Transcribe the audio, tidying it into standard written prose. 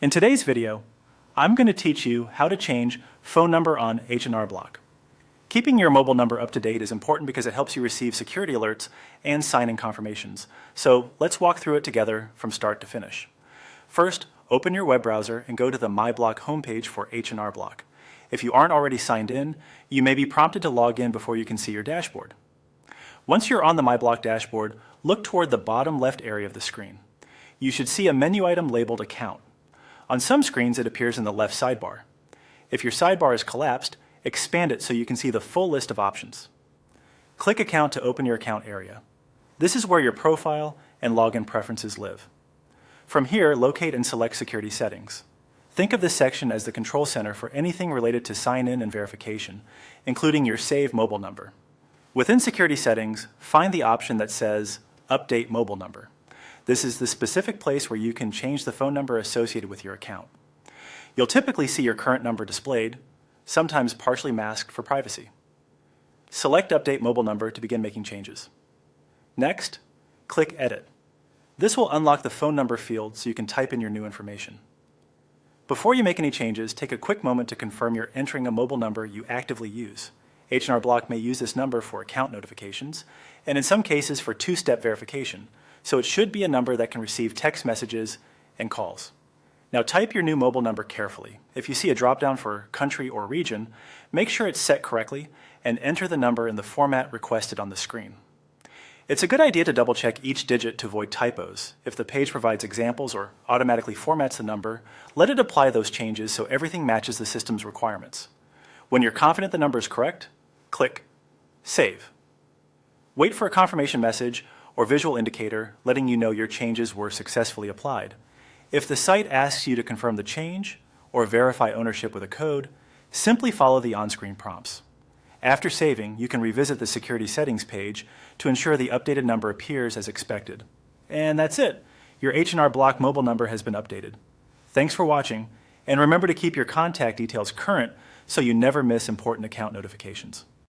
In today's video, I'm going to teach you how to change phone number on H&R Block. Keeping your mobile number up to date is important because it helps you receive security alerts and sign-in confirmations. So let's walk through it together from start to finish. First, open your web browser and go to the My Block homepage for H&R Block. If you aren't already signed in, you may be prompted to log in before you can see your dashboard. Once you're on the My Block dashboard, look toward the bottom left area of the screen. You should see a menu item labeled Account. On some screens, it appears in the left sidebar. If your sidebar is collapsed, expand it so you can see the full list of options. Click Account to open your account area. This is where your profile and login preferences live. From here, locate and select Security Settings. Think of this section as the control center for anything related to sign-in and verification, including your saved mobile number. Within Security Settings, find the option that says Update Mobile Number. This is the specific place where you can change the phone number associated with your account. You'll typically see your current number displayed, sometimes partially masked for privacy. Select Update Mobile Number to begin making changes. Next, click Edit. This will unlock the phone number field so you can type in your new information. Before you make any changes, take a quick moment to confirm you're entering a mobile number you actively use. H&R Block may use this number for account notifications, and in some cases for two-step verification, so it should be a number that can receive text messages and calls. Now type your new mobile number carefully. If you see a drop-down for country or region, make sure it's set correctly and enter the number in the format requested on the screen. It's a good idea to double-check each digit to avoid typos. If the page provides examples or automatically formats the number, let it apply those changes so everything matches the system's requirements. When you're confident the number is correct, click Save. Wait for a confirmation message or visual indicator letting you know your changes were successfully applied. If the site asks you to confirm the change or verify ownership with a code, simply follow the on-screen prompts. After saving, you can revisit the Security Settings page to ensure the updated number appears as expected. And that's it. Your H&R Block mobile number has been updated. Thanks for watching, and remember to keep your contact details current so you never miss important account notifications.